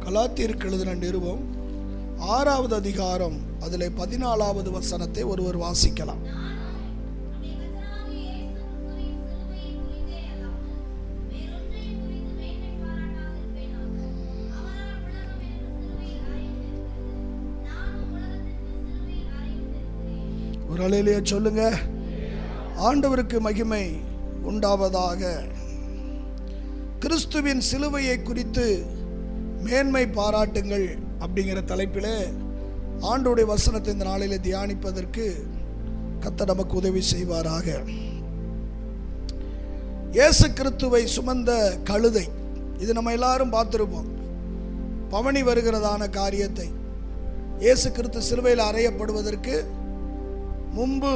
கலாத்தியருக்கு எழுதின நிருபம் 6வது அதிகாரம் அதில் 14வது வசனத்தை ஒருவர் வாசிக்கலாம். ஒரு அல்லேலூயா சொல்லுங்க. ஆண்டவருக்கு மகிமை உண்டாவதாக. கிறிஸ்துவின் சிலுவையை குறித்து மேன்மை பாராட்டுங்கள் அப்படிங்கிற தலைப்பில் ஆண்டவருடைய வசனத்தை இந்த நாளிலே தியானிப்பதற்கு கர்த்தர் நமக்கு உதவி செய்வாராக. இயேசு கிறிஸ்துவை சுமந்த கழுதை, இது நம்ம எல்லாரும் பார்த்திருப்போம். பவனி வருகிறதான காரியத்தை, இயேசு கிறிஸ்து சிலுவையில் அறையப்படுவதற்கு முன்பு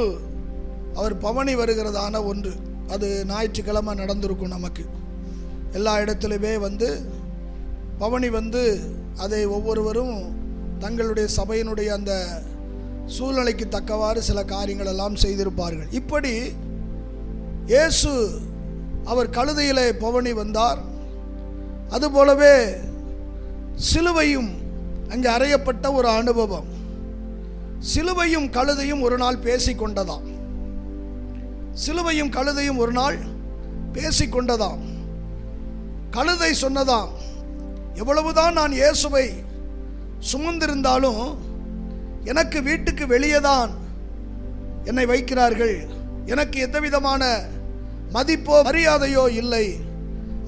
அவர் பவனி வருகிறதான ஒன்று, அது ஞாயிற்றுக்கிழமை நடந்திருக்கும். நமக்கு எல்லா இடத்துலையுமே பவனி அதை ஒவ்வொருவரும் தங்களுடைய சபையினுடைய அந்த சூழ்நிலைக்கு தக்கவாறு சில காரியங்கள் எல்லாம் செய்திருப்பார்கள். இப்படி இயேசு அவர் கழுதையிலே பவனி வந்தார். அதுபோலவே சிலுவையும் அங்கே அறையப்பட்ட ஒரு அனுபவம். சிலுவையும் கழுதையும் ஒரு நாள் பேசிக்கொண்டதாம். சிலுவையும் கழுதையும் ஒரு நாள் பேசிக்கொண்டதாம். கழுதை சொன்னதாம், எவ்வளவுதான் நான் இயேசுவை சுமந்திருந்தாலும் எனக்கு வீட்டுக்கு வெளியே தான் என்னை வைக்கிறார்கள். எனக்கு எந்த விதமான மதிப்போ மரியாதையோ இல்லை.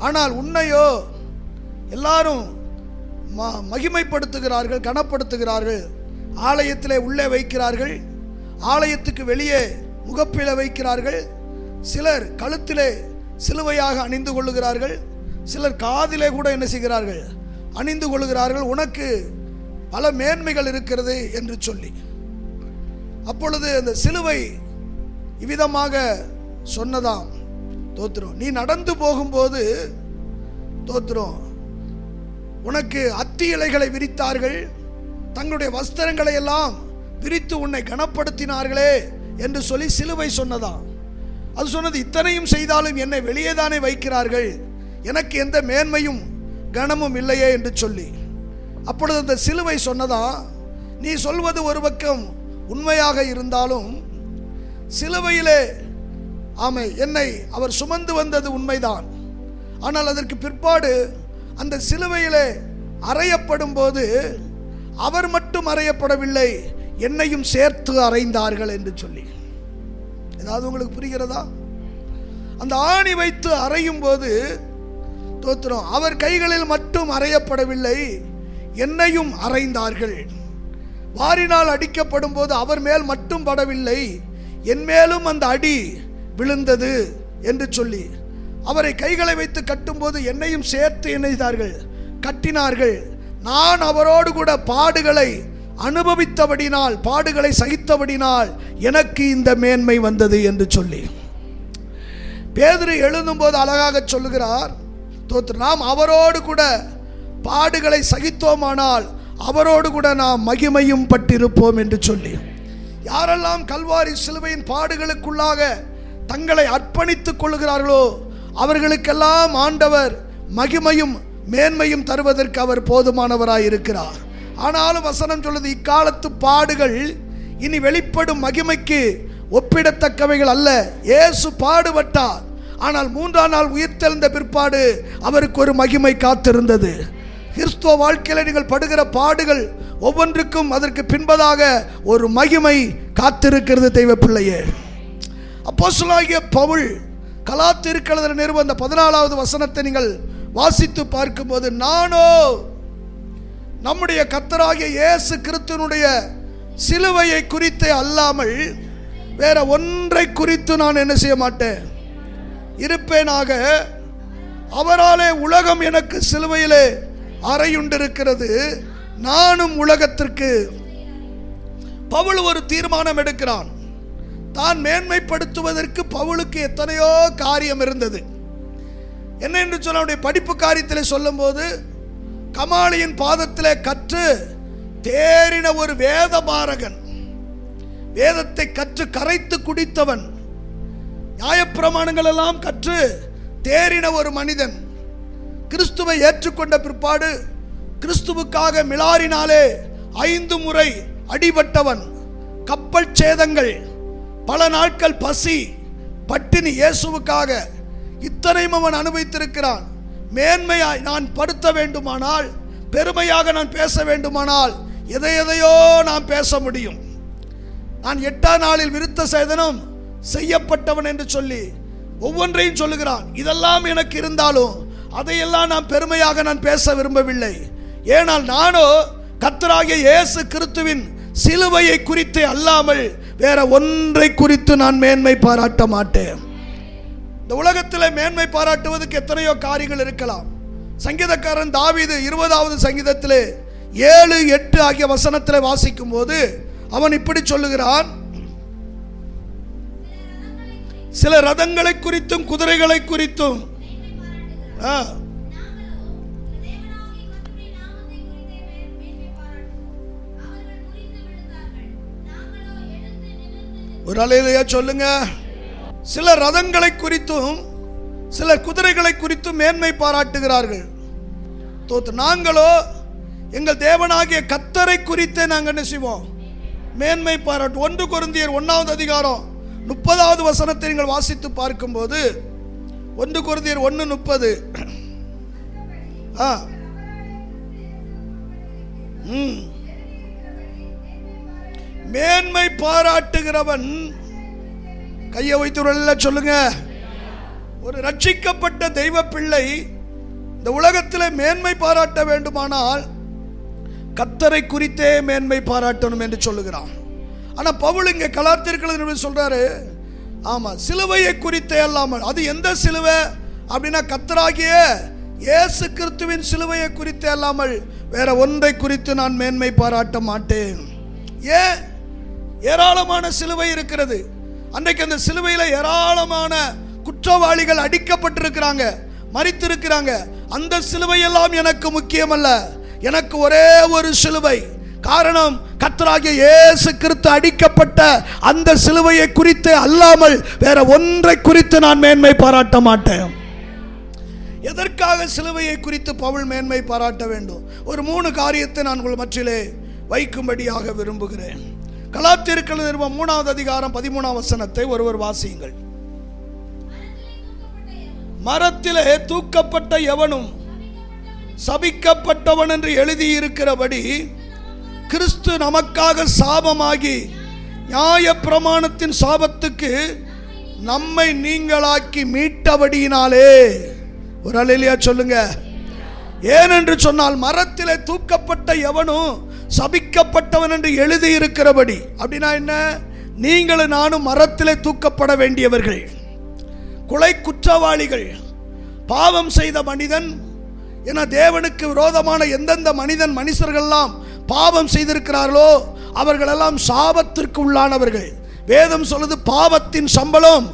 ஆனால் உன்னையோ எல்லாரும் மகிமைப்படுத்துகிறார்கள், கனப்படுத்துகிறார்கள். ஆலயத்திலே உள்ளே வைக்கிறார்கள், ஆலயத்துக்கு வெளியே முகப்பில வைக்கிறார்கள். சிலர் கழுத்திலே சிலுவையாக அணிந்து கொள்ளுகிறார்கள், சிலர் காதிலே கூட என்ன செய்கிறார்கள், அணிந்து கொள்ளுகிறார்கள். உனக்கு பல மேன்மைகள் இருக்கிறது என்று சொல்லி. அப்பொழுது அந்த சிலுவை இவ்விதமாக சொன்னதாம், தோத்திரம், நீ நடந்து போகும்போது தோத்திரம் உனக்கு அத்தி இலைகளை விரித்தார்கள், தங்களுடைய வஸ்திரங்களை எல்லாம் விரித்து உன்னை கனப்படுத்தினார்களே என்று சொல்லி சிலுவை சொன்னதாம். அது சொன்னது, இத்தனையும் செய்தாலும் என்னை வெளியே தானே வைக்கிறார்கள், எனக்கு எந்த மேன்மையும் கனமும் இல்லையே என்று சொல்லி. அப்பொழுது அந்த சிலுவை சொன்னதா, நீ சொல்வது ஒரு பக்கம் உண்மையாக இருந்தாலும் சிலுவையிலே ஆமை என்னை அவர் சுமந்து வந்தது உண்மைதான். ஆனால் அதற்கு பிற்பாடு அந்த சிலுவையிலே அறையப்படும் போது அவர் மட்டும் அறையப்படவில்லை, என்னையும் சேர்த்து அறைந்தார்கள் என்று சொல்லி. ஏதாவது உங்களுக்கு புரிகிறதா? அந்த ஆணி வைத்து அறையும் போது தோத்திரம் அவர் கைகளில் மட்டும் அறையப்படவில்லை, என்னையும் அறைந்தார்கள். வாரினால் அடிக்கப்படும் போது அவர் மேல் மட்டும் படவில்லை, என் மேலும் அந்த அடி விழுந்தது என்று சொல்லி. அவரை கைகளை வைத்து கட்டும்போது என்னையும் சேர்த்து இணைத்தார்கள், கட்டினார்கள். நான் அவரோடு கூட பாடுகளை அனுபவித்தபடினால், பாடுகளை சகித்தபடினால் எனக்கு இந்த மேன்மை வந்தது என்று சொல்லி. பேதுரு எழுதும் போது அழகாக சொல்லுகிறார், நாம் அவரோடு கூட பாடுகளை சகித்தோமானால் அவரோடு கூட நாம் மகிமையும் பட்டிருப்போம் என்று சொல்லி. யாரெல்லாம் கல்வாரி சிலுவையின் பாடுகளுக்குள்ளாக தங்களை அர்ப்பணித்துக் கொள்கிறார்களோ அவர்களுக்கெல்லாம் ஆண்டவர் மகிமையும் மேன்மையும் தருவதற்கு அவர் போதுமானவராய் இருக்கிறார். ஆனாலும் வசனம் சொல்லுது, இக்காலத்து பாடுகள் இனி வெளிப்படும் மகிமைக்கு ஒப்பிடத்தக்கவைகள் அல்ல. இயேசு பாடுபட்டார், ஆனால் 3ஆம் நாள் உயிர்த்தெழுந்த பிற்பாடு அவருக்கு ஒரு மகிமை காத்திருந்தது. கிறிஸ்துவ வாழ்க்கையில் நீங்கள் படுகிற பாடுகள் ஒவ்வொன்றுக்கும் அதற்கு பின்பதாக ஒரு மகிமை காத்திருக்கிறது தெய்வ பிள்ளையே. அப்போஸ்தலனாகிய பவுல் கலாத்தியருக்கு எழுதின நிருபம் 14வது வசனத்தை நீங்கள் வாசித்து பார்க்கும்போது, நானோ நம்முடைய கர்த்தராகிய இயேசு கிறிஸ்துவினுடைய சிலுவையை குறித்தே அல்லாமல் வேற ஒன்றை குறித்து நான் என்ன செய்ய மாட்டேன் இருப்பேனாக. அவராலே உலகம் எனக்கு சிலுவையிலே அறையுண்டிருக்கிறது, நானும் உலகத்திற்கு. பவுல் ஒரு தீர்மானம் எடுக்கிறான். தான் மேன்மைப்படுத்துவதற்கு பவுலுக்கு எத்தனையோ காரியம் இருந்தது. என்ன என்று சொல்ல, அவனுடைய படிப்பு காரியத்தில் சொல்லும் போது, கமாலியின் பாதத்திலே கற்று தேறின ஒரு வேத பாரகன், வேதத்தை கற்று கரைத்து குடித்தவன், நியாயப்பிரமாணங்கள் எல்லாம் கற்று தேறின ஒரு மனிதன், கிறிஸ்துவை ஏற்றுக்கொண்ட பிற்பாடு கிறிஸ்துவுக்காக மிலாரினாலே 5 முறை அடிபட்டவன், கப்பல் சேதங்கள், பல நாட்கள் பசி பட்டினி, இயேசுவுக்காக இத்தனையும் அவன் அனுபவித்திருக்கிறான். மேன்மையாய் நான் படுத்த வேண்டுமானால், பெருமையாக நான் பேச வேண்டுமானால் எதையோ நாம் பேச முடியும். நான் 8ஆம் நாளில் விருத்த சேதனம் செய்யப்பட்டவன் என்று சொல்லி ஒவ்வொன்றையும் சொல்லுகிறான். இதெல்லாம் எனக்கு இருந்தாலும் அதையெல்லாம் நான் பெருமையாக நான் பேச விரும்பவில்லை. ஏனால் நானோ கர்த்தராகிய இயேசு கிறிஸ்துவின் சிலுவையை குறித்து அல்லாமல் வேற ஒன்றை குறித்து நான் மேன்மை பாராட்ட மாட்டேன். இந்த உலகத்தில் மேன்மை பாராட்டுவதற்கு எத்தனையோ காரியங்கள் இருக்கலாம். சங்கீதக்காரன் தாவீது 20வது சங்கீதத்திலே 7, 8 ஆகிய வசனத்திலே வாசிக்கும் போது அவன் இப்படி சொல்லுகிறான், சில ரதங்களை குறித்தும் குதிரைகளை குறித்தும் ஒரு அலையிலேயே சொல்லுங்க. சில ரதங்களை குறித்தும் சில குதிரைகளை குறித்தும் மேன்மை பாராட்டுகிறார்கள். நாங்களோ எங்கள் தேவனாகிய கர்த்தரை குறித்தே நாங்கள் என்ன செய்வோம்? மேன்மை பாராட்டு. 1 கொரிந்தியர் 1வது அதிகாரம் 30வது வசனத்தை நீங்கள் வாசித்து பார்க்கும்போது 1 கொரிந்தியர் 1:30 மேன்மை பாராட்டுகிறவன் கையை வைத்து சொல்லுங்க. ஒரு ரட்சிக்கப்பட்ட தெய்வ பிள்ளை இந்த உலகத்தில் மேன்மை பாராட்ட வேண்டுமானால் கர்த்தரை குறித்தே மேன்மை பாராட்டணும் என்று சொல்லுகிறான். ஆனா பவுல் இங்கே கலாத்தியர்கள் சொல்றாரு, ஆமா, சிலுவையை குறித்தே அல்லாமல். அது எந்த சிலுவை அப்படின்னா கர்த்தராகிய இயேசு கிறிஸ்துவின் சிலுவையை குறித்தே அல்லாமல் வேற ஒன்றை குறித்து நான் மேன்மை பாராட்ட மாட்டேன். ஏன்? ஏராளமான சிலுவை இருக்கிறது. அன்றைக்கு அந்த சிலுவையில் ஏராளமான குற்றவாளிகள் அடிக்கப்பட்டிருக்கிறாங்க, மரித்திருக்கிறாங்க. அந்த சிலுவையெல்லாம் எனக்கு முக்கியம் அல்ல. எனக்கு ஒரே ஒரு சிலுவை. காரணம், கர்த்தராகிய இயேசு கிறிஸ்து அடிக்கப்பட்ட அந்த சிலுவையை குறித்து அல்லாமல் வேற ஒன்றை குறித்து நான் மேன்மை பாராட்ட மாட்டேன். எதற்காக சிலுவையை குறித்து பவுல் மேன்மை பாராட்ட வேண்டும்? ஒரு 3 காரியத்தை நான் உங்கள் மத்தியிலே வைக்கும்படியாக விரும்புகிறேன். கலாத்தியர்கள் நிருபம் 3வது அதிகாரம் 13வது வசனத்தை ஒருவர் வாசியுங்கள். மரத்திலே தூக்கப்பட்ட எவனும் சபிக்கப்பட்டவன் என்று எழுதியிருக்கிறபடி கிறிஸ்து நமக்காக சாபமாகி நியாய பிரமாணத்தின் சாபத்துக்கு நம்மை நீங்களாக்கி மீட்டபடியினாலே. ஒரு அல்லேலூயா சொல்லுங்க. ஏனென்று சொன்னால் மரத்திலே தூக்கப்பட்ட எவனும் சபிக்கப்பட்டவன் என்று எழுதியிருக்கிறபடி. அப்படின்னா என்ன? நீங்களும் நானும் மரத்திலே தூக்கப்பட வேண்டியவர்கள், கொலை குற்றவாளிகள், பாவம் செய்த மனிதன். என தேவனுக்கு விரோதமான எந்தெந்த மனுஷர்கள்லாம் பாவம் செய்திருக்கிறார்களோ அவர்களெல்லாம் சாபத்திற்கு உள்ளானவர்கள். வேதம் சொல்லுது பாவத்தின் சம்பளம்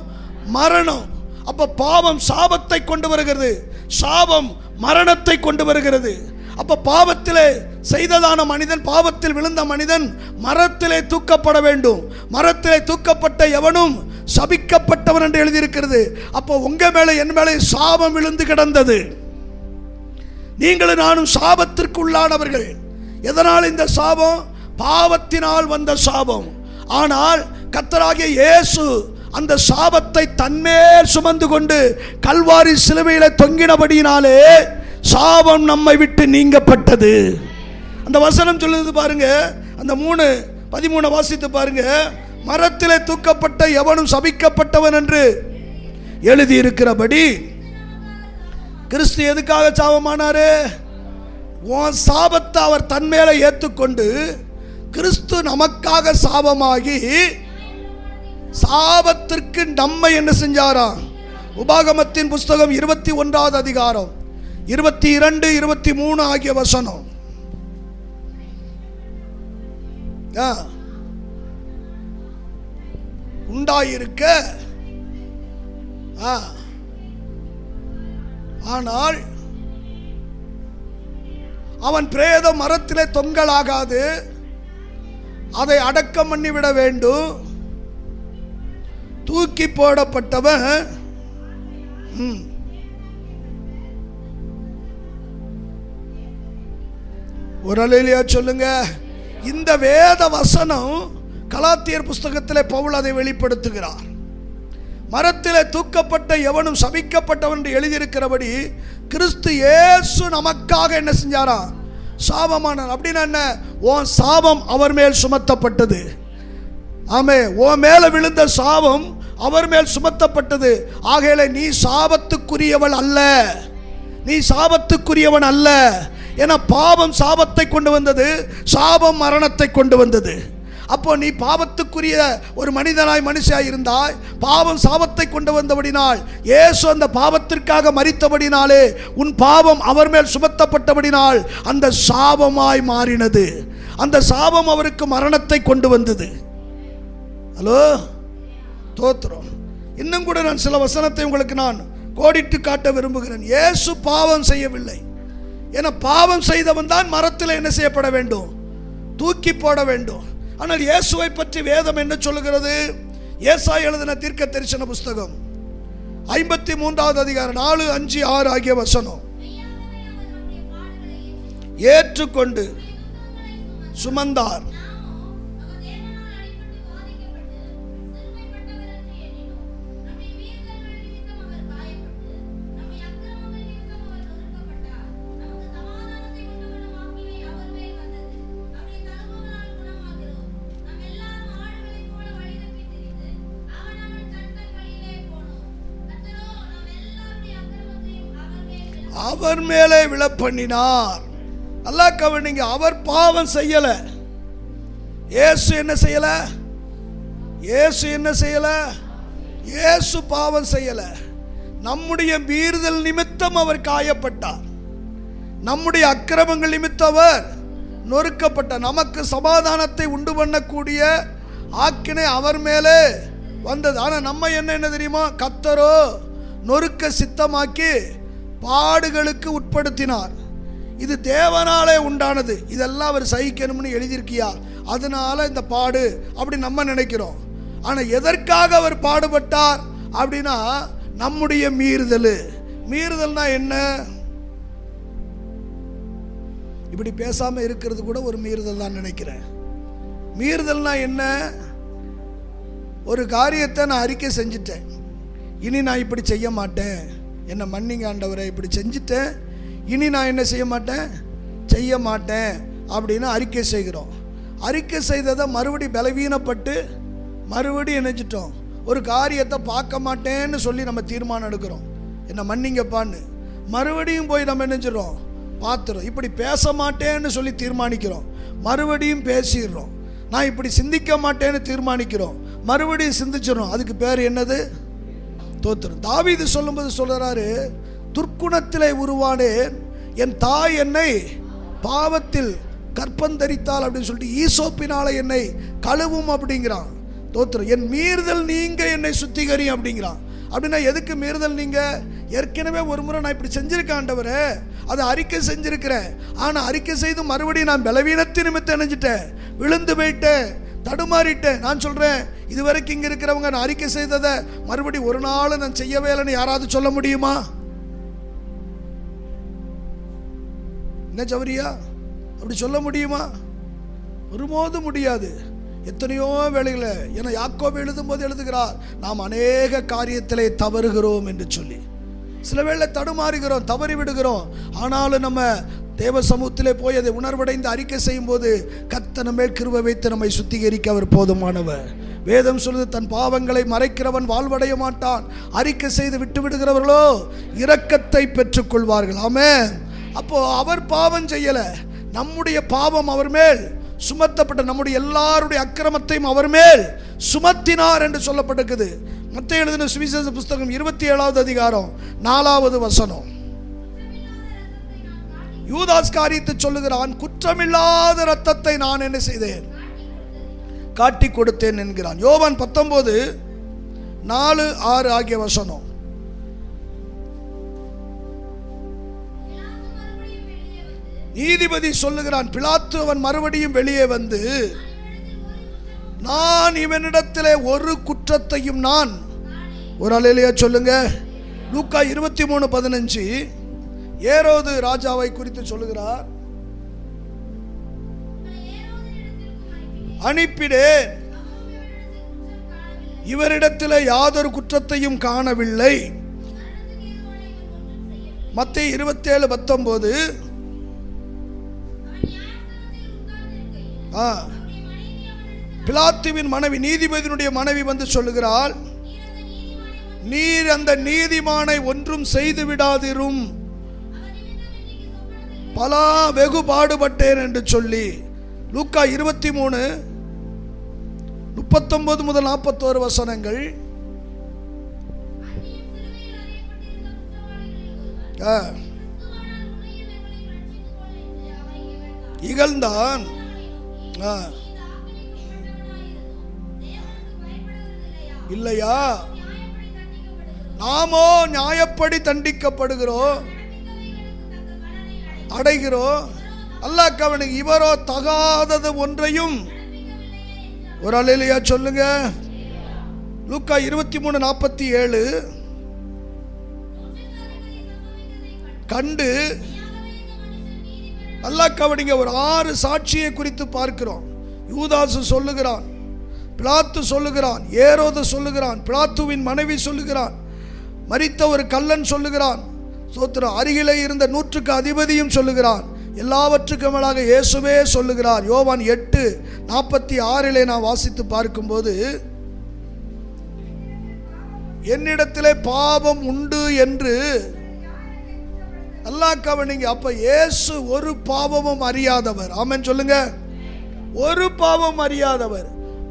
மரணம். அப்ப பாவம் சாபத்தை கொண்டு வருகிறது, சாபம் மரணத்தை கொண்டு வருகிறது. அப்ப பாவத்திலே செய்ததான மனிதன், பாவத்தில் விழுந்த மனிதன் மரத்திலே தூக்கப்பட வேண்டும். மரத்திலே தூக்கப்பட்ட எவனும் சபிக்கப்பட்டவன் என்று எழுதியிருக்கிறது. அப்போ உங்க மேலே என் மேலே சாபம் விழுந்து கிடந்தது. நீங்களும் நானும் சாபத்திற்கு உள்ளானவர்கள். எதனால் இந்த சாபம்? பாவத்தினால் வந்த சாபம். ஆனால் கர்த்தராகிய இயேசு அந்த சாபத்தை தன்மேல் சுமந்து கொண்டு கல்வாரி சிலுவையிலே தொங்கினபடியினாலே சாபம் நம்மை விட்டு நீங்கப்பட்டது. அந்த வசனம் சொல்லுது பாருங்க, அந்த 3:13 வாசித்து பாருங்க. மரத்திலே தூக்கப்பட்ட எவனும் சபிக்கப்பட்டவன் என்று எழுதியிருக்கிறபடி. கிறிஸ்து எதுக்காக சாபமானாரு? உன் சாபத்தை அவர் தன்மேல ஏற்றுக்கொண்டு கிறிஸ்து நமக்காக சாபமாகி சாபத்திற்கு நம்மை என்ன செஞ்சாராம்? உபாகமத்தின் புஸ்தகம் 21வது அதிகாரம் 22, 23 ஆகிய வசனம். உண்டாயிருக்க ஆனால் அவன் பிரேத மரத்திலே தொங்கலாகாது, அதை அடக்கம் பண்ணிவிட வேண்டும். தூக்கி போடப்பட்டவன் ஒரு அல்லேலூயா சொல்லுங்க. இந்த வேத வசனம் கலாத்தியர் புஸ்தகத்திலே பவுல் அதை வெளிப்படுத்துகிறார். மரத்திலே தூக்கப்பட்ட எவனும் சபிக்கப்பட்டவன் என்று எழுதியிருக்கிறபடி கிறிஸ்து இயேசு நமக்காக என்ன செஞ்சாரா? சாபமானார். அப்படின்னா என்ன? உன் சாபம் அவர் மேல் சுமத்தப்பட்டது. ஆமே, உன் மேல விழுந்த சாபம் அவர் மேல் சுமத்தப்பட்டது. ஆகையில நீ சாபத்துக்குரியவள் அல்ல, நீ சாபத்துக்குரியவன் அல்ல. ஏன்னா பாவம் சாபத்தை கொண்டு வந்தது, சாபம் மரணத்தை கொண்டு வந்தது. அப்போ நீ பாவத்துக்குரிய ஒரு மனிதனாய் மனுஷியாய் இருந்தாய். பாவம் சாபத்தை கொண்டு வந்தபடினால், இயேசு அந்த பாவத்திற்காக மரித்தபடினாலே உன் பாவம் அவர் மேல் சுமத்தப்பட்டபடினால் அந்த சாபமாய் மாறினது. அந்த சாபம் அவருக்கு மரணத்தை கொண்டு வந்தது. ஹலோ, தோத்திரம். இன்னும் கூட நான் சில வசனத்தை உங்களுக்கு நான் கோடிட்டு காட்ட விரும்புகிறேன். இயேசு பாவம் செய்யவில்லை. ஏன்னா பாவம் செய்தவன் தான் மரத்தில் என்ன செய்யப்பட வேண்டும்? தூக்கி போட வேண்டும். ஆனால் இயேசுவை பற்றி வேதம் என்ன சொல்லுகிறது? ஏசாயா எழுதின தீர்க்க தரிசன புஸ்தகம் 53வது அதிகாரம் 4, 5, 6 ஆகிய வசனம். ஏற்றுக்கொண்டு சுமந்தார். அவர் மேலே விழப்பண்ணினார். நல்லா கவனிங்க. அவர் பாவம் செய்யல. இயேசு என்ன செய்யல? இயேசு என்ன செய்யல? இயேசு பாவம் செய்யல. நம்முடைய மீறுதல் நிமித்தம் அவர் காயப்பட்டார். நம்முடைய அக்கிரமங்கள் நிமித்தம் அவர் நொறுக்கப்பட்டார். நமக்கு சமாதானத்தை உண்டு பண்ணக்கூடிய ஆக்கினை அவர் மேலே வந்தது. ஆனால் நம்ம என்ன தெரியுமா? கர்த்தரோ நொறுக்க சித்தமாக்கி பாடுகளுக்கு உட்படுத்தினார். இது தேவனாலே உண்டானது. இதெல்லாம் அவர் சகிக்கணும்னு எழுதியிருக்கியா, அதனால இந்த பாடு அப்படி நம்ம நினைக்கிறோம். ஆனால் எதற்காக அவர் பாடுபட்டார் அப்படின்னா நம்முடைய மீறுதல். மீறுதல்னா என்ன? இப்படி பேசாம இருக்கிறது கூட ஒரு மீறுதல் தான் நினைக்கிறேன். மீறுதல்னா என்ன? ஒரு காரியத்தை நான் அறிக்கை செஞ்சிட்டேன், இனி நான் இப்படி செய்ய மாட்டேன், என்னை மன்னிங்க ஆண்டவரை, இப்படி செஞ்சுட்டேன், இனி நான் என்ன செய்ய மாட்டேன் அப்படின்னு அறிக்கை செய்கிறோம். அறிக்கை செய்ததை மறுபடி பலவீனப்பட்டு மறுபடி நினைச்சிட்டோம். ஒரு காரியத்தை பார்க்க மாட்டேன்னு சொல்லி நம்ம தீர்மானம் எடுக்கிறோம், என்னை மன்னிங்கப்பான்னு. மறுபடியும் போய் நம்ம நினைச்சிடறோம், பார்த்துறோம். இப்படி பேச மாட்டேன்னு சொல்லி தீர்மானிக்கிறோம், மறுபடியும் பேசிடுறோம். நான் இப்படி சிந்திக்க மாட்டேன்னு தீர்மானிக்கிறோம், மறுபடியும் சிந்திச்சிடறோம். அதுக்கு பேர் என்னது? தோத்திரம். தாவீது சொல்லும்போது சொல்றாரு, துர்க்குணத்திலே உருவானேன், என் தாய் என்னை பாவத்தில் கற்பந்தரித்தாள் அப்படின்னு சொல்லிட்டு ஈசோப்பினால என்னை கழுவும் அப்படிங்கிறான். தோத்திரம். என் மீறுதல் நீங்க என்னை சுத்திகரியும் அப்படிங்கிறான். அப்படின்னா எதுக்கு மீறுதல் நீங்க? ஏற்கனவே ஒரு முறை நான் இப்படி செஞ்சிருக்கேன் ஆண்டவரே, அதை அறிக்கை செஞ்சிருக்கிறேன். ஆனால் அறிக்கை செய்து மறுபடியும் நான் பலவீனத்தின் நிமித்தம் நினைச்சிட்டேன், விழுந்து போயிட்டேன், தடுமாறிட்டேன். நான் சொல்றேன், இதுவரைக்கும் இங்க இருக்கிறவங்க நான் அறிக்கை செய்ததை மறுபடி ஒரு நாள் நான் செய்யவே இல்லைன்னு யாராவது சொல்ல முடியுமா? என்ன சௌரியா, அப்படி சொல்ல முடியுமா? ஒருபோதும் முடியாது. எத்தனையோ வேளையில், ஏன்னா யாக்கோபு எழுதும் போது எழுதுகிறார், நாம் அநேக காரியத்திலே தவறுகிறோம் என்று சொல்லி. சில வேளை தடுமாறுகிறோம், தவறி விடுகிறோம். ஆனாலும் நம்ம தேவ சமூகத்திலே போய் அதை உணர்வடைந்து அறிக்கை செய்யும் போது கர்த்தர் நம்ம மேல் கிருபை வைத்து நம்மை சுத்திகரிக்க அவர் போதுமானவர். வேதம் சொல்லுது, தன் பாவங்களை மறைக்கிறவன் வாழ்வடைய மாட்டான், அறிக்கை செய்து விட்டு விடுகிறவர்களோ இரக்கத்தை பெற்றுக்கொள்வார்கள். ஆமென். அப்போ அவர் பாவம் செய்யல, நம்முடைய பாவம் அவர் மேல் சுமத்தப்பட்ட, நம்முடைய எல்லாருடைய அக்கிரமத்தையும் அவர் மேல் சுமத்தினார் என்று சொல்லப்பட்டிருக்குது. மத்தேயு எழுதின சுவிசேஷ புஸ்தகம் 27வது அதிகாரம் 4வது வசனம். யூதாஸ் காரியத்தை சொல்லுகிறான், குற்றமில்லாத இரத்தத்தை நான் என்ன செய்தேன்? காட்டி கொடுத்தேன் என்கிறான். யோவான் 19:4-6 ஆகிய வசனம். நீதிபதி சொல்லுகிறான், பிலாத்து அவன் மறுபடியும் வெளியே வந்து, நான் இவனிடத்திலே ஒரு குற்றத்தையும் நான், ஒரு அல்லேலூயா சொல்லுங்க. லூக்கா 23:15 ஏரோது ராஜாவை குறித்து சொல்லுகிறார். அனுப்பினேன், இவரிடத்தில் யாதொரு குற்றத்தையும் காணவில்லை. மத்தேயு 27:19. பிலாத்துவின் மனைவி, நீதிபதியினுடைய மனைவி வந்து சொல்லுகிறாள், நீர் அந்த நீதிமானை ஒன்றும் செய்து விடாதிரும், பலா வெகு பாடுபட்டேன் என்று சொல்லி. லூக்கா 23:39 முதல் 41 வசனங்கள். இகழ்ந்தான். இல்லையா? நாமோ நியாயப்படி தண்டிக்கப்படுகிறோம், அடைகிறோம். அல்லாஹ் கவனிங்க, இவரோ தகாதது ஒன்றையும். ஒரு அல்லேலூயா சொல்லுங்க. லூக்கா 23:47 கண்டு. அல்லாஹ் கவனிங்க, ஒரு 6 சாட்சியை குறித்து பார்க்கிறோம். யூதாசு சொல்லுகிறான், பிலாத்து சொல்லுகிறான், ஏரோது சொல்லுகிறான், பிலாத்துவின் மனைவி சொல்லுகிறான், மரித்த ஒரு கள்ளன் சொல்லுகிறான், சோத்திரம், அருகிலே இருந்த 100க்கு அதிபதியும் சொல்லுகிறான். எல்லாவற்றுக்கும் மேலாக இயேசுவே சொல்லுகிறார். யோவான் 8:46 நான் வாசித்து பார்க்கும்போது, என்னிடத்திலே பாவம் உண்டு என்று. அல்லாஹ் கவனிங்க, அப்ப இயேசு ஒரு பாவமும் அறியாதவர். ஆமென் சொல்லுங்க. ஒரு பாவம் அறியாதவர்,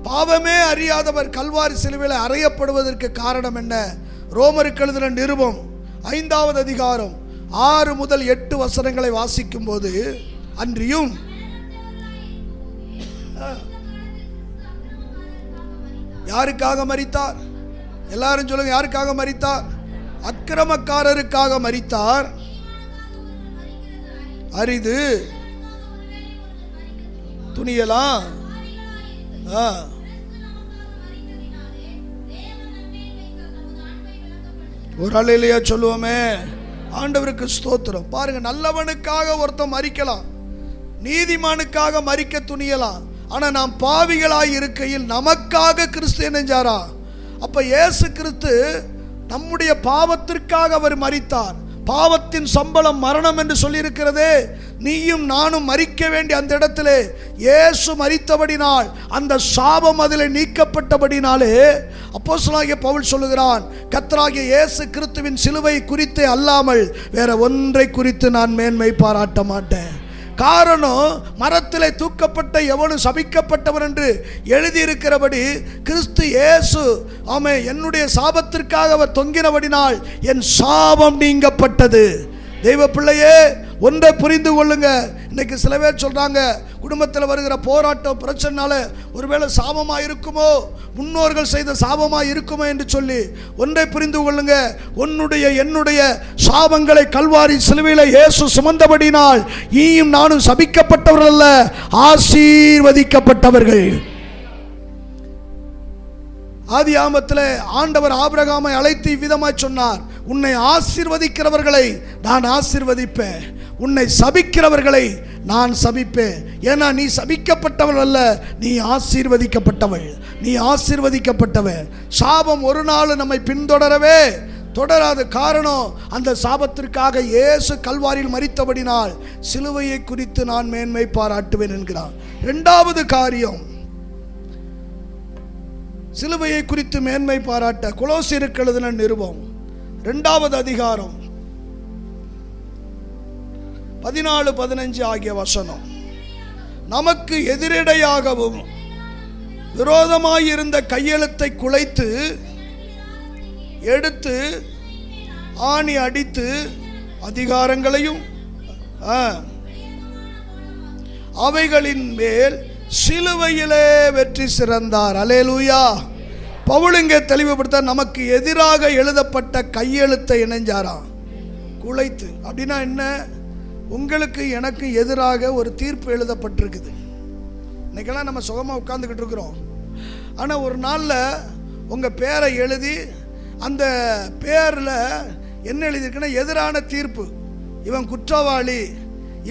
பாவமே அறியாதவர் கல்வாரி சிலுவையில் அறையப்படுவதற்கு காரணம் என்ன? ரோமருக்கு எழுதின நிருபம் 5வது அதிகாரம் 6 முதல் 8 வசனங்களை வாசிக்கும் போது, அன்றியும் யாருக்காக மரித்தார்? எல்லாரும் சொல்லுங்க, யாருக்காக மரித்தார்? அக்கிரமக்காரருக்காக மரித்தார். அரிது துணியலாம். ஒரு அல்லேலூயா சொல்லுவோமே. ஆண்டவருக்கு ஸ்தோத்திரம். பாருங்க, நல்லவனுக்காக ஒருத்தன் மரிக்கலாம், நீதிமானுக்காக மரிக்க துணியலாம். ஆனா நாம் பாவிகளாய் இருக்கையில் நமக்காக கிறிஸ்து என்ன செஞ்சாரா? அப்ப இயேசு கிறிஸ்து நம்முடைய பாவத்திற்காக அவர் மரித்தார். பாவத்தின் சம்பளம் மரணம் என்று சொல்லியிருக்கிறதே. நீயும் நானும் மரிக்க வேண்டிய அந்த இடத்திலே இயேசு மரித்தபடினால், அந்த சாபம் அதிலே நீக்கப்பட்டபடினாலே அப்போஸ்தலனாகிய பவுல் சொல்லுகிறான், கர்த்தராகிய இயேசு கிறிஸ்துவின் சிலுவை குறித்தே அல்லாமல் வேற ஒன்றை குறித்து நான் மேன்மை பாராட்ட மாட்டேன். காரணம், மரத்திலே தூக்கப்பட்ட எவனும் சபிக்கப்பட்டவன் என்று எழுதியிருக்கிறபடி கிறிஸ்து இயேசு ஆமே என்னுடைய சாபத்திற்காக அவர் தொங்கினபடினால் என் சாபம் நீங்கப்பட்டது. தெய்வ பிள்ளையே, ஒன்றை புரிந்து கொள்ளுங்க. இன்னைக்கு சில பேர் சொல்றாங்க, குடும்பத்தில் வருகிற போராட்டம் பிரச்சனைனால ஒருவேளை சாபமா இருக்குமோ, முன்னோர்கள் செய்த சாபமா இருக்குமோ என்று சொல்லி ஒன்றை புரிந்து கொள்ளுங்க. என்னுடைய சாபங்களை கல்வாரி சிலுவையில இயேசு சுமந்தபடினால் நீயும் நானும் சபிக்கப்பட்டவர்கள் அல்ல, ஆசீர்வதிக்கப்பட்டவர்கள். ஆதி ஆமத்தில் ஆண்டவர் ஆபிரகாமை அழைத்து இவ்விதமாய் சொன்னார், உன்னை ஆசீர்வதிக்கிறவர்களை நான் ஆசீர்வதிப்பேன், உன்னை சபிக்கிறவர்களை நான் சபிப்பேன். ஏன்னா நீ சபிக்கப்பட்டவள் அல்ல, நீ ஆசீர்வதிக்கப்பட்டவள், நீ ஆசீர்வதிக்கப்பட்டவள். சாபம் ஒரு நாள் நம்மை பின்தொடரவே தொடராது. காரணம், அந்த சாபத்திற்காக இயேசு கல்வாரியில் மரித்தபடினால் சிலுவையை குறித்து நான் மேன்மை பாராட்டுவேன் என்கிறார். இரண்டாவது காரியம், சிலுவையை குறித்து மேன்மை பாராட்ட கொலோசியருக்கு எழுதின நிருபம் 2வது அதிகாரம் 14-15 ஆகிய வசனம். நமக்கு எதிரடையாகவும் விரோதமாயிருந்த கையெழுத்தை குலைத்து எடுத்து ஆணி அடித்து அதிகாரங்களையும் அவைகளின் மேல் சிலுவையிலே வெற்றி சிறந்தார். அல்லேலூயா. பவுல் இங்கே தெளிவுபடுத்த, நமக்கு எதிராக எழுதப்பட்ட கையெழுத்தை இணைஞ்சாரா? குலைத்து. அப்படின்னா என்ன? உங்களுக்கு எனக்கு எதிராக ஒரு தீர்ப்பு எழுதப்பட்டிருக்குது. இன்னைக்கெல்லாம் நம்ம சுகமாக உட்கார்ந்துக்கிட்டு இருக்கிறோம். ஆனால் ஒரு நாளில் உங்கள் பேரை எழுதி அந்த பேரில் என்ன எழுதியிருக்குன்னா, எதிரான தீர்ப்பு, இவன் குற்றவாளி,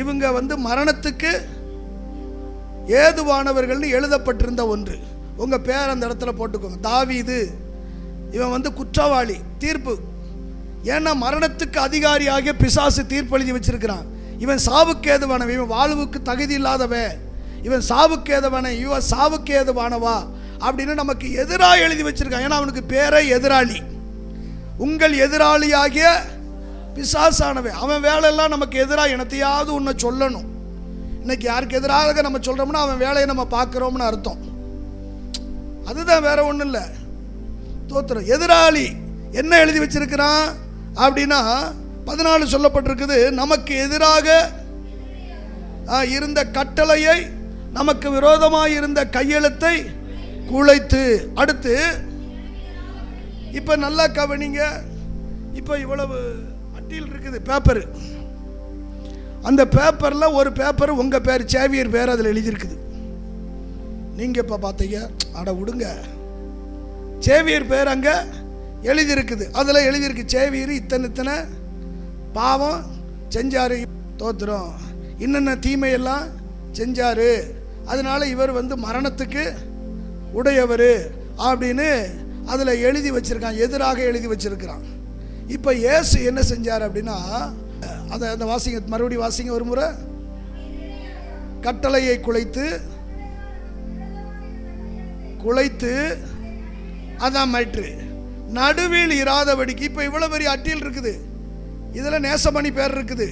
இவங்க மரணத்துக்கு ஏதுவானவர்கள் எழுதப்பட்டிருந்த ஒன்று. உங்கள் பேர் அந்த இடத்துல போட்டுக்கோங்க. தாவீது இவன் குற்றவாளி, தீர்ப்பு. ஏன்னா மரணத்துக்கு அதிகாரியாக பிசாசு தீர்ப்பு எழுதி வச்சிருக்கிறான். இவன் சாவுக்கு ஏதுவானவன், இவன் வாழ்வுக்கு தகுதி இல்லாதவன், இவன் சாவுக்கு ஏதுவான, இவன் சாவுக்கு ஏதுவானவா அப்படின்னு நமக்கு எதிராக எழுதி வச்சிருக்கான். ஏன்னா அவனுக்கு பேரே எதிராளி. உங்கள் எதிராளியாகிய பிசாசானவன். அவன் வேலையெல்லாம் நமக்கு எதிராக என்னத்தையாவது ஒன்று சொல்லணும். இன்னைக்கு யாருக்கு எதிராக நம்ம சொல்றோம்னா அவன் வேலையை நம்ம பார்க்குறோம்னு அர்த்தம். அதுதான், வேற ஒன்றும் இல்லை. தோத்திரம். எதிராளி என்ன எழுதி வச்சிருக்கிறான் அப்படின்னா 14 சொல்லப்பட்டிருக்குது, நமக்கு எதிராக இருந்த கட்டளையை, நமக்கு விரோதமாக இருந்த கையெழுத்தை குலைத்து. அடுத்து இப்ப நல்லா கவனிங்க. இப்ப இவ்வளவு அட்டியில் இருக்குது பேப்பர். அந்த பேப்பர்ல ஒரு பேப்பர் உங்க பேர், சேவியர் பேர் அதில் எழுதியிருக்குது. நீங்க இப்ப பார்த்தீங்க, அட விடுங்க, சேவியர் பேர் அங்க எழுதியிருக்குது. அதில் எழுதியிருக்கு, சேவியர் இத்தனை பாவம் செஞ்சாரு, தோத்திரம், இன்னென்ன தீமையெல்லாம் செஞ்சாரு, அதனால இவர் மரணத்துக்கு உடையவர் அப்படின்னு அதில் எழுதி வச்சிருக்கான், எதிராக எழுதி வச்சிருக்கிறான். இப்போ இயேசு என்ன செஞ்சார் அப்படின்னா, அதை அந்த வாசிங்க, மறுபடியும் வாசிங்க ஒரு முறை. கட்டளையை குலைத்து அதான் மயிற்று நடுவில் இராதபடிக்கு. இப்போ இவ்வளவு பெரிய அட்டியில் இருக்குது, இதில் நேசமணி பேர் இருக்குது,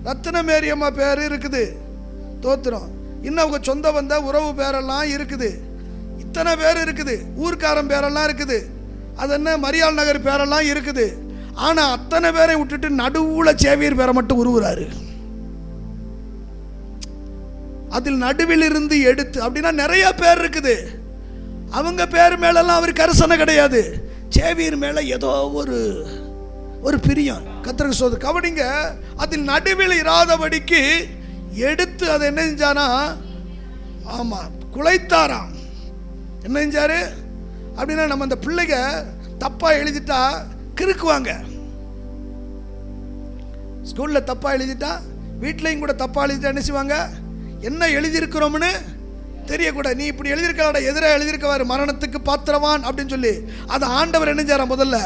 ரத்தினமேரியம்மா பேர் இருக்குது, தோத்திரம், இன்னும் அவங்க சொந்த வந்த உறவு பேரெல்லாம் இருக்குது, இத்தனை பேர் இருக்குது, ஊர்க்காரன் பேரெல்லாம் இருக்குது, அது என்ன மரியாள் நகர் பேரெல்லாம் இருக்குது. ஆனால் அத்தனை பேரை விட்டுட்டு நடுவில் சேவியர் பேரை மட்டும் உருவுறாரு. அதில் நடுவில் இருந்து எடுத்து, அப்படின்னா நிறைய பேர் இருக்குது, அவங்க பேர் மேலெல்லாம் அவருக்கு கரிசனை கிடையாது. சேவியர் மேல ஏதோ ஒரு பிரியம். கர்த்தருக்கு சோது கவனிங்க. அதில் நடுவில் இராதபடிக்கு எடுத்து அதை என்ன செஞ்சானா, ஆமா குலைத்தாராம். என்ன செஞ்சாரு அப்படின்னா, நம்ம அந்த பிள்ளைங்க தப்பா எழுதிட்டா கிறுக்குவாங்க. ஸ்கூல்ல தப்பா எழுதிட்டா வீட்லையும் கூட தப்பா எழுதிட்டா என்ன செய்வாங்க, என்ன எழுதியிருக்கிறோம்னு தெரியக்கூடாது. நீ இப்படி எழுதியிருக்கா, எதிராக எழுதியிருக்கவாரு, மரணத்துக்கு பாத்திரவான் அப்படின்னு சொல்லி அதை ஆண்டவர் என்ன செய்யறான், முதல்ல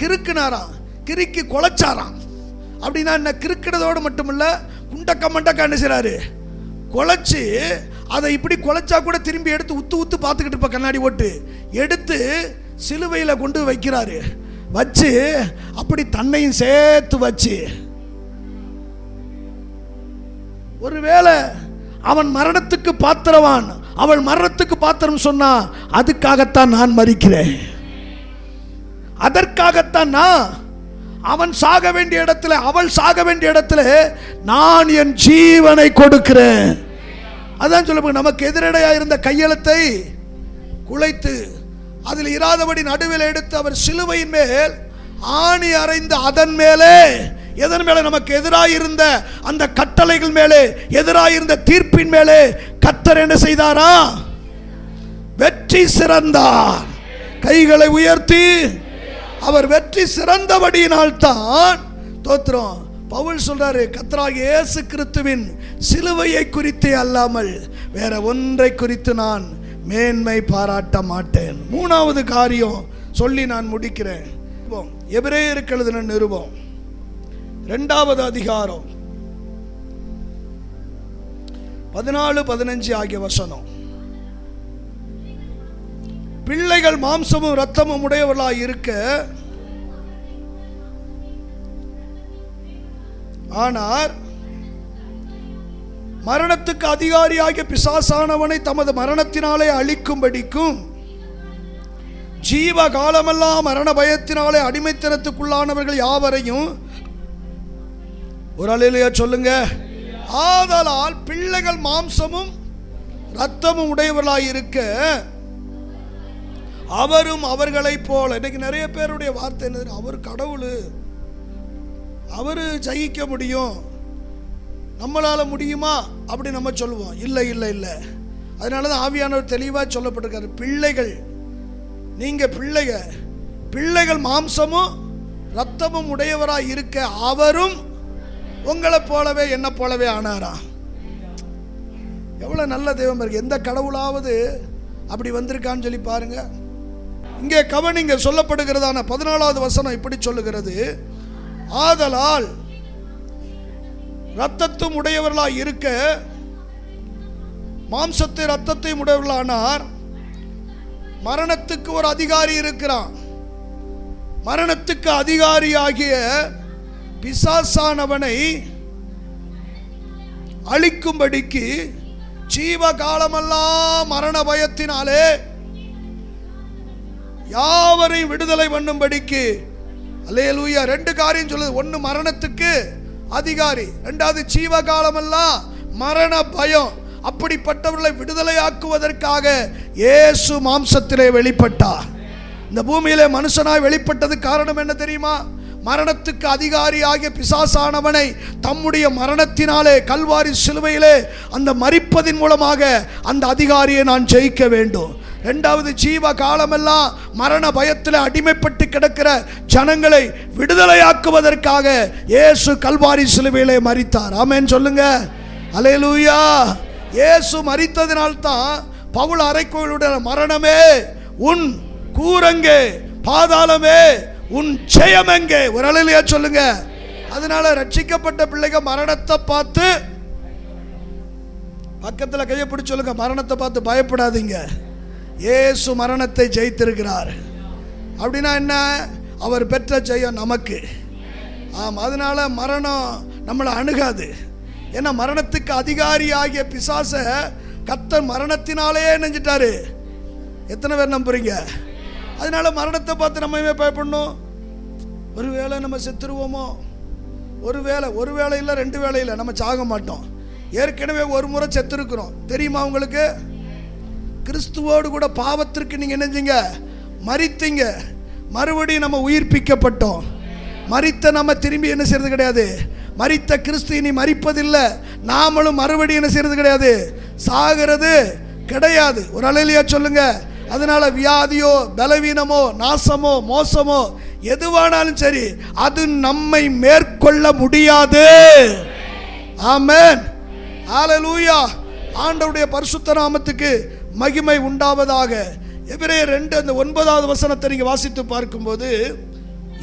கிறுக்குனாராம், கிறுக்கி கொலைச்சாராம். அப்படின்னா என்ன, கிறுக்கினதோடு மட்டுமில்ல, குண்டக்க மண்டக்க என்ன செய்றாரு, கொலைச்சு அதை இப்படி கொலைச்சா கூட திரும்பி எடுத்து உத்து பார்த்துக்கிட்டு இருப்ப, கண்ணாடி ஓட்டு எடுத்து சிலுவையில் கொண்டு வைக்கிறாரு. வச்சு அப்படி தன்னையும் சேர்த்து வச்சு, ஒருவேளை அவன் மரணத்துக்கு பாத்திரவான், அவள் மரணத்துக்கு பாத்திரம் சொன்னா, அதுக்காகத்தான் நான் மரிக்கிறேன், அதற்காகத்தான் நான், அவன் சாக வேண்டிய இடத்துல, அவள் சாக வேண்டிய இடத்துல நான் என் ஜீவனை கொடுக்கிறேன். அதான் சொல்ல, நமக்கு எதிரடையா இருந்த கையெழுத்தை குலைத்து அதில் இராதபடி நடுவில் எடுத்து அவர் சிலுவையின் மேல் ஆணி அறைந்து, அதன் மேலே, எதன் மேலே, நமக்கு எதிராக இருந்த அந்த கட்டளைகள் மேலே, எதிராக இருந்த தீர்ப்பின் மேலே கர்த்தர் என்ன செய்தாரா, வெற்றி சிறந்தார். கைகளை உயர்த்தி அவர் வெற்றி சிறந்தபடியினால் தான், தோத்திரம், பவுல் சொல்றாரு, கர்த்தராகிய இயேசு கிறிஸ்துவின் சிலுவையை குறித்தே அல்லாமல் வேற ஒன்றை குறித்து நான் மேன்மை பாராட்ட மாட்டேன். மூணாவது காரியம் சொல்லி நான் முடிக்கிறேன். எபிரேயருக்கு எழுதின நிருபம் 2வது அதிகாரம் 14-15 ஆகிய வசனம். பிள்ளைகள் மாம்சமும் இரத்தமும் உடையவர்களாய் இருக்க, ஆனால் மரணத்துக்கு அதிகாரியாகிய பிசாசானவனை தமது மரணத்தினாலே அழிக்கும்படிக்கும், ஜீவ காலமெல்லாம் மரண பயத்தினாலே அடிமைத்தனத்துக்குள்ளானவர்கள் யாவரையும், ஒரு அல்லேலூயா சொல்லுங்க. ஆதலால் பிள்ளைகள் மாம்சமும் இரத்தமும் உடையவர்களாய் இருக்க, அவரும் அவர்களைப் போல. இன்னைக்கு நிறைய பேருடைய வார்த்தை என்னது, அவர் கடவுள், அவரு ஜெயிக்க முடியும், நம்மளால முடியுமா அப்படி நம்ம சொல்லுவோம். இல்லை இல்லை இல்லை. அதனாலதான் ஆவியானவர் தெளிவாக சொல்லப்பட்டிருக்காரு, பிள்ளைகள், நீங்க பிள்ளைகள் மாம்சமும் இரத்தமும் உடையவராய் இருக்க, அவரும் உங்களை போலவே என்ன போலவே ஆனாரா. எவ்வளோ நல்ல தெய்வம் இருக்கு. எந்த கடவுளாவது அப்படி வந்திருக்கான்னு சொல்லி பாருங்க. இங்கே கவனிங்க, சொல்லப்படுகிறதான 14வது வசனம் இப்படி சொல்லுகிறது, ஆதலால் இரத்தத்தும் உடையவர்களாய் இருக்க மாம்சத்தை இரத்தத்தையும் உடையவர்களானார். மரணத்துக்கு ஒரு அதிகாரி இருக்கிறான். மரணத்துக்கு அதிகாரியாகிய பிசாசானவனை அழிக்கும்படிக்கு ஜீவகாலமெல்லாம் மரண பயத்தினாலே யாவரையும் விடுதலை பண்ணும்படிக்கு. அல்லேலூயா. 2 காரியம் சொல்லுது. ஒன்று மரணத்துக்கு அதிகாரி, 2வது ஜீவகாலமெல்லாம் மரண பயம். அப்படிப்பட்டவர்களை விடுதலையாக்குவதற்காக இயேசு மாம்சத்திலே வெளிப்பட்டார். இந்த பூமியிலே மனுஷனாய் வெளிப்பட்டது காரணம் என்ன தெரியுமா? மரணத்துக்கு அதிகாரி ஆகிய பிசாசானவனை தம்முடைய மரணத்தினாலே கல்வாரி சிலுவையிலே அந்த மரிப்பதின் மூலமாக அந்த அதிகாரியை நான் ஜெயிக்க வேண்டும். 2வது ஜீவ காலமெல்லாம் மரண பயத்தில் அடிமைப்பட்டு கிடக்கிற ஜனங்களை விடுதலையாக்குவதற்காக இயேசு கல்வாரி சிலுவையிலே மரித்தார். ஆமென் சொல்லுங்க. அல்லேலூயா. இயேசு மரித்ததினால்தான் பவுல் அறைகூவலுடைய மரணமே உன் கூரங்கே, பாதாளமே உன் ஜெயம் எங்கே? ஒரு அல்லேலூயா சொல்லுங்க. அதனால ரட்சிக்கப்பட்ட பிள்ளைங்க மரணத்தை பார்த்து, பக்கத்தில் கையை பிடிச்சு சொல்லுங்க, மரணத்தை பார்த்து பயப்படாதீங்க. இயேசு மரணத்தை ஜெயித்திருக்கிறார். அப்படின்னா என்ன? அவர் பெற்ற ஜெயம் நமக்கு. ஆமாம். அதனால மரணம் நம்மளை அணுகாது. ஏன்னா மரணத்துக்கு அதிகாரி ஆகிய பிசாச கர்த்தர் மரணத்தினாலே நெஞ்சிட்டாரு. எத்தனை பேர் நம்புறீங்க? அதனால மரணத்தை பார்த்து நம்ம பயப்படணும். ஒருவேளை நம்ம செத்துருவோமோ, ஒருவேளை இல்லை 2 வேளை இல்லை, நம்ம சாக மாட்டோம். ஏற்கனவே ஒரு முறை செத்துருக்கிறோம். தெரியுமா உங்களுக்கு? கிறிஸ்துவோடு கூட பாவத்திற்கு நீங்க என்னஞ்சீங்க? மரித்தீங்க. மறுபடியும் நம்ம உயிர்ப்பிக்கப்பட்டோம். மரித்த நம்ம திரும்பி என்ன செய்யறது கிடையாது. மரித்த கிறிஸ்து இனி மரிப்பதில்லை. நாமளும் மறுபடியும் என்ன செய்யறது கிடையாது, சாகிறது கிடையாது. ஒரு அல்லேலூயா சொல்லுங்க. அதனால வியாதியோ பலவீனமோ நாசமோ மோசமோ எதுவானாலும் சரி, அது நம்மை மேற்கொள்ள முடியாது. ஆமென். ஹல்லேலூயா. ஆண்டவருடைய பரிசுத்த நாமத்துக்கு மகிமை உண்டாவதாக. எபிரேயர் 2 அந்த 9வது வசனத்தை நீங்க வாசித்து பார்க்கும்போது,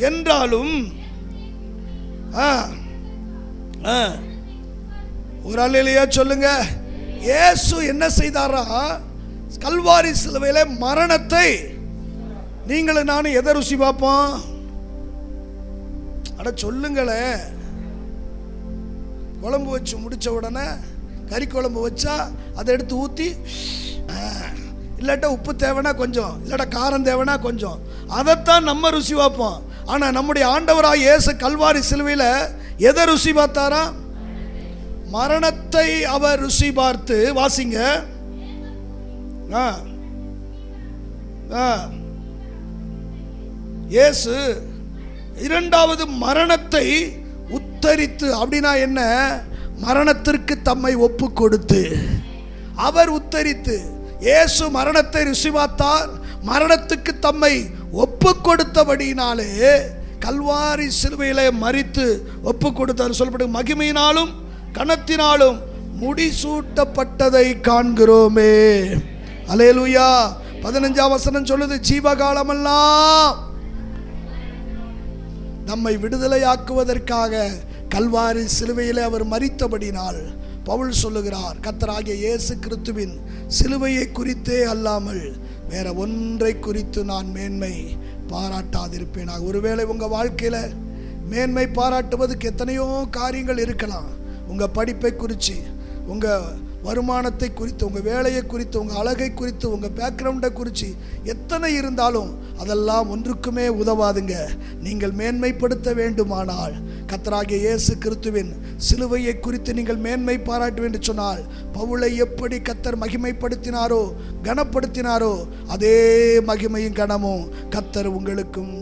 என்றாலும் ஒரு அல்லேலூயா சொல்லுங்க. இயேசு என்ன செய்தாரா? கல்வாரி சிலுவையில மரணத்தை நீங்களும் நானும் எதை ருசி பார்ப்போம்? அட சொல்லுங்களேன். குழம்பு வச்சு முடிச்ச உடனே கறி குழம்பு வச்சா அதை எடுத்து ஊற்றி, இல்லாட்டா உப்பு தேவைன்னா கொஞ்சம், இல்லாட்டா காரம் தேவைன்னா கொஞ்சம், அதைத்தான் நம்ம ருசி பார்ப்போம். ஆனால் நம்முடைய ஆண்டவராக இயேசு கல்வாரி சிலுவையில் எதை ருசி பார்த்தாரா? மரணத்தை அவர் ருசி பார்த்து. வாசிங்க. இயேசு 2வது மரணத்தை உத்தரித்து. அப்படின்னா என்ன? மரணத்திற்கு தம்மை ஒப்பு கொடுத்து. அவர் உத்தரித்து. இயேசு மரணத்தை ருசி பார்த்தார். மரணத்துக்கு தம்மை ஒப்பு கொடுத்தபடினாலே கல்வாரி சிலுவையிலே மரித்து ஒப்பு கொடுத்தார். சொல்லப்படும் மகிமையினாலும் கனத்தினாலும் முடிசூட்டப்பட்டதை காண்கிறோமே. அல்லேலூயா. 15ஆம் வசனம் சொல்லுது, ஜீவகாலமெல்லாம் நம்மை விடுதலையாக்குவதற்காக கல்வாரி சிலுவையிலே அவர் மரித்தபடினால் பவுல் சொல்லுகிறார், கர்த்தராகிய இயேசு கிறிஸ்துவின் சிலுவையை குறித்தே அல்லாமல் வேற ஒன்றை குறித்து நான் மேன்மை பாராட்டாதிருப்பேனாக. ஒருவேளை உங்கள் வாழ்க்கையில் மேன்மை பாராட்டுவதற்கு எத்தனையோ காரியங்கள் இருக்கலாம். உங்கள் படிப்பை குறித்து, உங்கள் வருமானத்தை குறித்து, உங்கள் வேலையை குறித்து, உங்கள் அழகை குறித்து, உங்கள் பேக்ரவுண்டை குறித்து எத்தனை இருந்தாலும் அதெல்லாம் ஒன்றுக்குமே உதவாதுங்க. நீங்கள் மேன்மைப்படுத்த வேண்டுமானால் கர்த்தராகிய இயேசு கிறிஸ்துவின் சிலுவையை குறித்து நீங்கள் மேன்மை பாராட்ட வேண்டும் சொன்னால், பவுலை எப்படி கர்த்தர் மகிமைப்படுத்தினாரோ கனப்படுத்தினாரோ அதே மகிமையும் கனமும் கர்த்தர் உங்களுக்கும்